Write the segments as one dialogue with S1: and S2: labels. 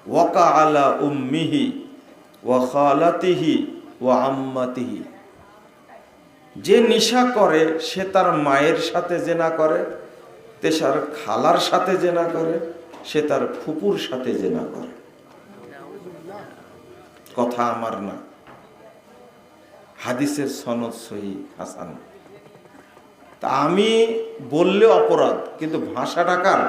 S1: Waka আলা উম্মিহি ওয়া খালাতিহি ওয়া আম্মাতিহি, যে নেশা করে সে তার মায়ের সাথে জেনা করে, তেসার খালার সাথে জেনা করে, সে তার ফুপুর সাথে জেনা করে। কথা আমার না, হাদিসের সনদ সহিহ হাসান। তা আমি বললে অপরাধ, কিন্তু ভাষাটা কার?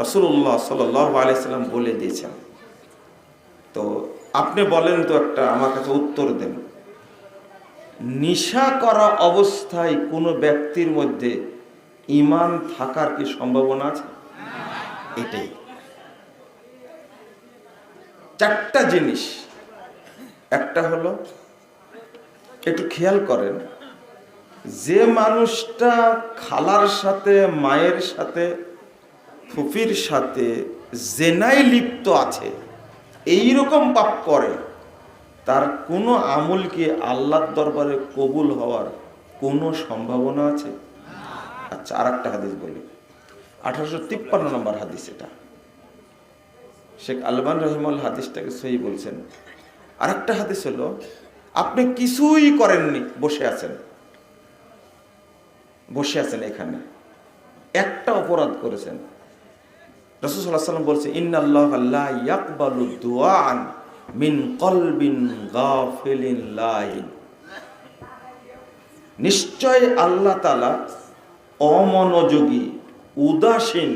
S1: রাসূলুল্লাহ সাল্লাল্লাহু আলাইহি সাল্লাম বলে দিয়েছেন। তো আপনি বলেন তো, একটা আমার কাছে উত্তর দেন, নেশা করা অবস্থায় কোনো ব্যক্তির মধ্যে ঈমান থাকার কি সম্ভাবনা আছে? এটাই। চারটা জিনিস। একটা হলো, একটু খেয়াল করেন, যে মানুষটা খালার সাথে, মায়ের সাথে, ফুফির সাথে জেনায় লিপ্ত আছে, এইরকম পাপ করে, তার কোনো আমল কি আল্লাহর দরবারে কবুল হওয়ার কোনো সম্ভাবনা আছে? আচ্ছা, আর একটা হাদিস বলি, 1853 নম্বর হাদিস। এটা শেখ আলবানী রাহিমাহুল্লাহ হাদিসটাকে সহিহ বলছেন। আর একটা হাদিস হলো, আপনি কিছুই করেননি, বসে আছেন এখানে, একটা অপরাধ করেছেন। রাসূল সাল্লাল্লাহু আলাইহি ওয়াসাল্লাম বলছে, ইন্নাল্লাহা লা ইয়াকবালু দুআআন মিন কলবিন গাফিলিন লাহিন, নিশ্চয় আল্লাহ তাআলা অমনোযোগী, উদাসীন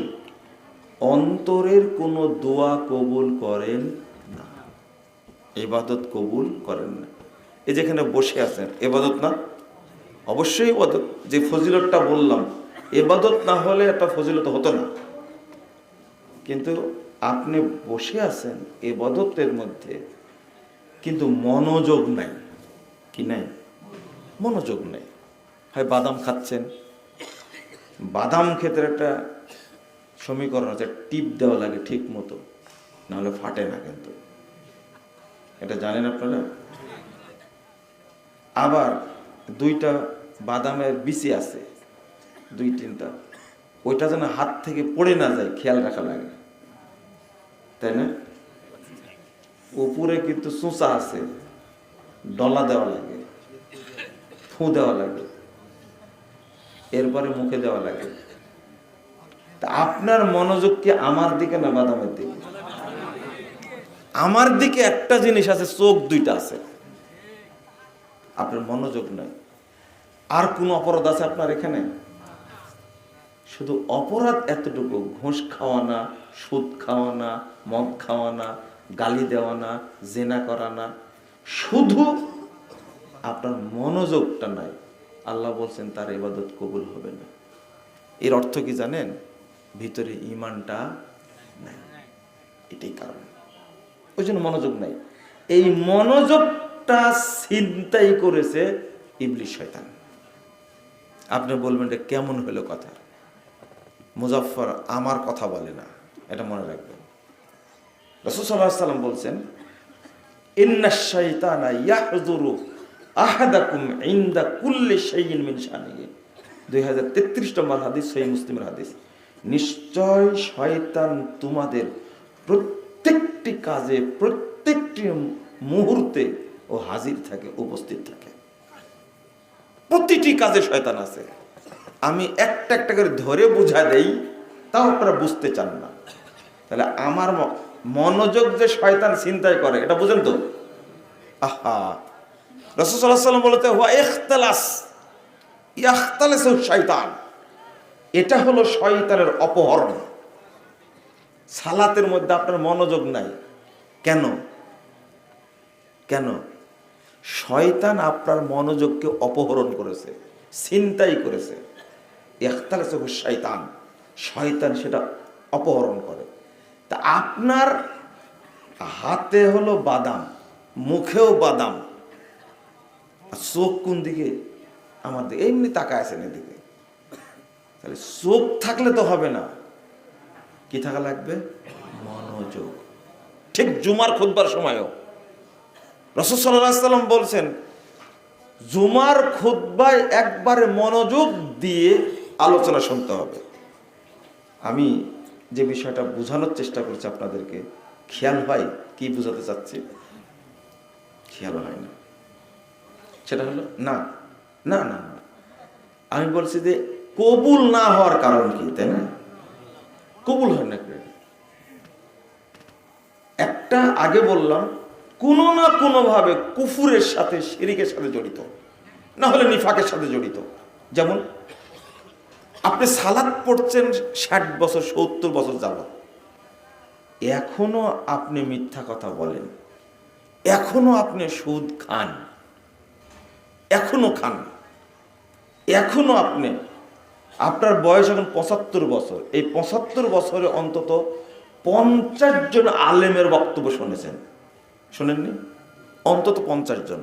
S1: অন্তরের কোনো দোয়া কবুল করেন না, ইবাদত কবুল করেন না। এই যেখানে বসে আছেন, ইবাদত না? অবশ্যই ইবাদত। যে ফজিলতটা বললাম, ইবাদত না হলে একটা ফজিলত হতো না। কিন্তু আপনি বসে আছেন ইবাদতের মধ্যে, কিন্তু মনোযোগ নাই। কি নাই? মনোযোগ নেই। হয় বাদাম খাচ্ছেন, বাদাম খেতে একটা সমীকরণ আছে, টিপ দেওয়া লাগে ঠিক মতো, নাহলে ফাটে না। কিন্তু এটা জানেন আপনারা? আবার দুইটা বাদামের বিচি আছে, 2-3টা, ওইটা যেন হাত থেকে পড়ে না যায়, খেয়াল রাখা লাগে, তাই না? উপরে কিন্তু চোঁচা আছে, ডলা দেওয়া লাগে, ফু দেওয়া লাগে, এরপরে মুখে দেওয়া লাগে। তা আপনার মনোযোগ কি আমার দিকে না বাদামের দিকে? আমার দিকে একটা জিনিস আছে, চোখ দুইটা আছে, আপনার মনোযোগ নাই। আর কোন অপরাধ আছে আপনার এখানে? শুধু অপরাধ এতটুকু, ঘুষ খাওয়া না, সুদ খাওয়া না, মদ খাওয়া না, গালি দেওয়া না, জেনা করা না, শুধু আপনার মনোযোগটা নাই। আল্লাহ বলছেন তার ইবাদত কবুল হবে না। এর অর্থ কি জানেন? ভিতরে ঈমানটা নাই, এটাই কারণ। ওই জন্য মনোযোগ নাই। এই মনোযোগটা ছিনতাই করেছে ইবলিস, শয়তান। আপনি বলবেন এটা কেমন হলো কথা? মুজাফফর আমার কথা বলে না, এটা মনে রাখবেন। রাসূল সাল্লাল্লাহু আলাইহি ওয়াসাল্লাম বলছেন, ইন্নাশ শাইতানা ইয়াহযুরু আহাদাকুম ইনদা কুল্লি শাইইন মিন শানিহি। 2033 নম্বর হাদিস, সহিহ মুসলিমের হাদিস। নিশ্চয় শয়তান তোমাদের প্রত্যেকটি কাজে, প্রত্যেকটি মুহূর্তে ও হাজির থাকে, উপস্থিত থাকে। প্রতিটি কাজে শয়তান আছে। আমি একটা একটা করে ধরে বুঝা দেই, তাও আপনারা বুঝতে চান না। তাহলে আমার মনোযোগ যে শয়তান ছিনতাই করে, এটা বুঝেন তো? আহা, রাসূল সাল্লাল্লাহু আলাইহি ওয়াসাল্লাম বলতে, হুয়া ইখতালাস ইয়াখতালিসু শয়তান, এটা হলো শয়তানের অপহরণ। সালাতের মধ্যে আপনার মনোযোগ নাই কেন? কেন? শয়তান আপনার মনোযোগকে অপহরণ করেছে, ছিনতাই করেছে। ইখতালাসু শয়তান, শয়তান সেটা অপহরণ করে। তা আপনার হাতে হলো বাদাম, মুখেও বাদাম, আর চোখ কোন দিকে? আমার দিকে, এমনি তাকায় আছেন এদিকে। তাহলে চোখ থাকলে তো হবে না, কি থাকা লাগবে? মনোযোগ। ঠিক জুমার খুতবার সময়ও রাসূল সাল্লাল্লাহু আলাইহি ওয়াসাল্লাম বলছেন, জুমার খুতবায় একবারে মনোযোগ দিয়ে আলোচনা শুনতে হবে। আমি যে বিষয়টা বোঝানোর চেষ্টা করছে আপনাদেরকে, খেয়াল হয় কি বোঝাতে চাচ্ছি? খেয়াল হয় না। সেটা হলো না না না না, আমি বলছি যে কবুল না হওয়ার কারণ কি, তাই না? কবুল হয় না। একটা আগে বললাম, কোনো না কোনো ভাবে কুফুরের সাথে, শিরিকের সাথে জড়িত, না হলে নিফাকের সাথে জড়িত। যেমন আপনি সালাত পড়ছেন 60 বছর 70 বছর যাবত, এখনো আপনি মিথ্যা কথা বলেন, এখনো আপনি সুদ খান, এখনো খান, এখনো আপনি, আপনার বয়স এখন 75 বছর, এই 75 বছরে অন্তত 50 জন আলেমের বক্তব্য শুনেছেন, শোনেননি? অন্তত 50 জন।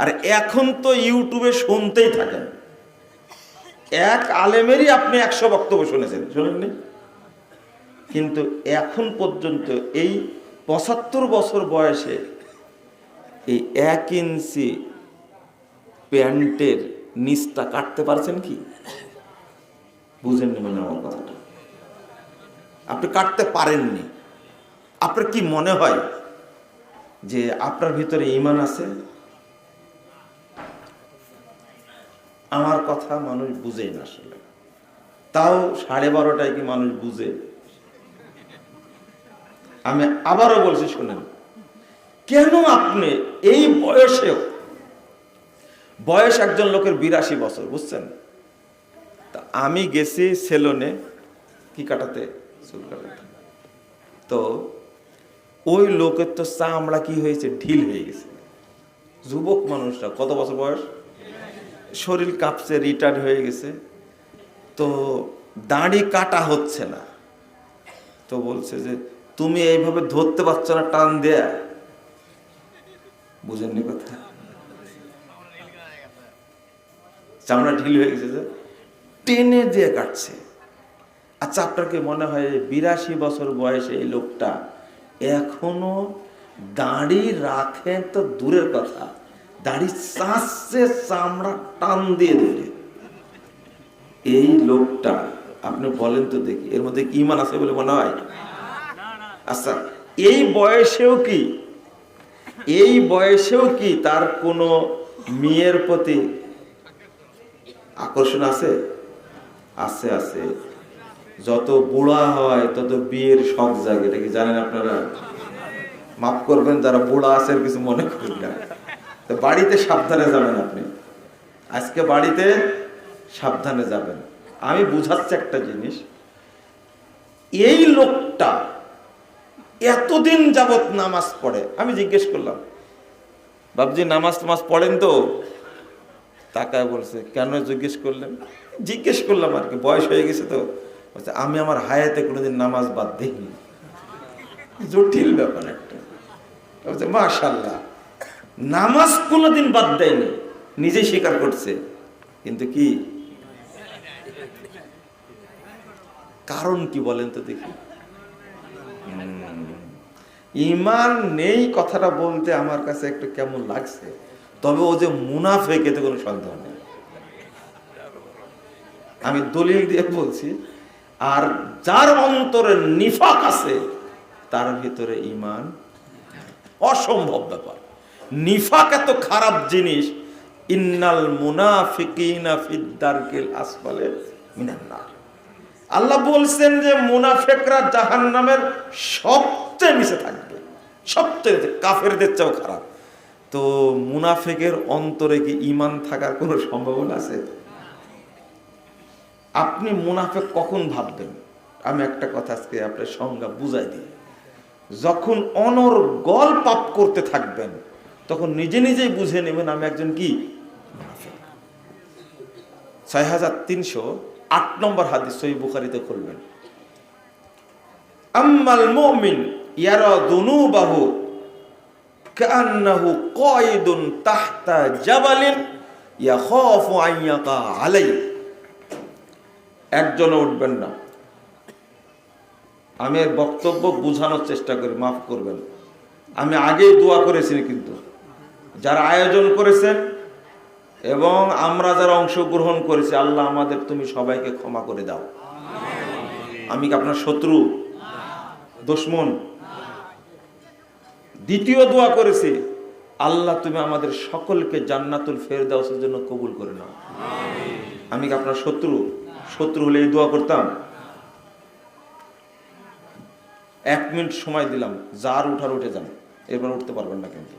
S1: আর এখন তো ইউটিউবে শুনতেই থাকেন, এক আলেমেরই আপনি 100 বক্তব্য শুনেছেন, শোনেননি? কিন্তু এখন পর্যন্ত এই 75 বছর বয়সে এই 1 ইঞ্চি প্যান্টের নিচটা কাটতে পারছেন কি? বুঝেননি মানে আমার কথাটা? আপনি কাটতে পারেননি। আপনার কি মনে হয় যে আপনার ভিতরে ঈমান আছে? আমার কথা মানুষ বুঝেই না আসলে, তাও 12:30টায় কি মানুষ বুঝে? আমি আবারও বলছি, শুনেন, কেন আপনি এই বয়সেও, বয়স একজন লোকের 82 বছর, বুঝছেন? তা আমি গেছি সেলুনে কি কাটাতে, চুল কাটাতে, তো ওই লোকের তো চামড়া কি হয়েছে, ঢিল হয়ে গেছে। যুবক মানুষরা, কত বছর বয়স, শরীর কাঁপছে, রিটায়ার্ড হয়ে গেছে, তো দাড়ি কাটা হচ্ছে না। তো বলছে যে তুমি এইভাবে ধরতে পারছো না, টান দেয়া। বুঝেননি কথা? চামড়া ঢিল হয়ে গেছে, যে টেনে দিয়ে কাটছে। আচ্ছা, আপনার কি মনে হয় 82 বছর বয়সে এই লোকটা এখনো দাড়ি রাখে? তো দূরের কথা, দাড়ি চাচ্ছে চামড়া টান দিয়ে ধরে। এই লোকটা আপনি বলেন তো দেখি, এর মধ্যে কি ঈমান আছে বলে মনে হয়? আচ্ছা, এই বয়সেও কি তার কোনো মেয়ের প্রতি আকর্ষণ আছে? আছে, আছে। যত বুড়া হয় তত বিয়ের শখ জাগে, এটা কি জানেন আপনারা? মাফ করবেন যারা বুড়া আছে, কিছু মনে করেন না। তো বাড়িতে সাবধানে যাবেন, আপনি আজকে বাড়িতে সাবধানে যাবেন। আমি বুঝাচ্ছি একটা জিনিস, এই লোকটা এতদিন যাবত নামাজ পড়ে। আমি জিজ্ঞেস করলাম, বাবজি নামাজ পড়েন তো? তাকায় বলছে, কেন জিজ্ঞেস করলেন? জিজ্ঞেস করলাম আর কি, বয়স হয়ে গেছে তো। বলছে, আমি আমার হায়াতে কোনোদিন নামাজ বাদ দিইনি। জটিল ব্যাপার একটা। বলছে, মাশাআল্লাহ, নামাজ কোনোদিন বাদ দেয়নি, নিজেই স্বীকার করছে। কিন্তু কি কারণ কি বলেন তো দেখি? ঈমান নেই কথাটা বলতে আমার কাছে একটু কেমন লাগছে, তবে ও যে মুনাফিক এতে কোনো সন্দেহ নেই। আমি দলিল দিয়ে বলছি। আর যার অন্তরে নিফাক আছে তার ভিতরে ঈমান, অসম্ভব ব্যাপার। নিফাক এত খারাপ জিনিস, ইন্নাল মুনাফিকিনা ফিদ দারকিল আসফালে মিনান নার। আল্লাহ বলছেন যে মুনাফিকরা জাহান্নামের সবচেয়ে নিচে থাকবে, সবচেয়ে, কাফেরদের চেয়েও খারাপ। তো মুনাফিকের অন্তরে কি ঈমান থাকার কোনো সম্ভাবনা আছে? আপনি মুনাফিক কখন ভাববেন? আমি একটা কথা আজকে আপনার সংজ্ঞা বুঝাই দিই। যখন অনর্গল পাপ করতে থাকবেন, তখন নিজে নিজেই বুঝে নেবেন আমি একজন কি মুনাফিক। 6308 নম্বর হাদিস, সহিহ বুখারীতে খুলবেন। আম্মাল মুমিন ইয়ারা যুনুবাহু কান্নাহু কায়িদুন তাহতা জাবালিন ইয়াখাফু আন ইয়াকা আলাইহি। একজনও উঠবেন না, আমি এর বক্তব্য বোঝানোর চেষ্টা করি, মাফ করবেন। আমি আগেই দোয়া করেছি, কিন্তু যারা আয়োজন করেছেন এবং আমরা যারা অংশগ্রহণ করেছি, আল্লাহ আমাদের তুমি সবাইকে ক্ষমা করে দাও। আমি কি আপনার শত্রু? দুশমন। দ্বিতীয় দোয়া করেছি, আল্লাহ তুমি আমাদের সকলকে জান্নাতুল ফেরদাউসের জন্য কবুল করে নাও। আমি কি আপনার শত্রু হলে এই দোয়া করতাম? 1 মিনিট সময় দিলাম, যার উঠার উঠে যান, এরপর উঠতে পারবেন না কিন্তু।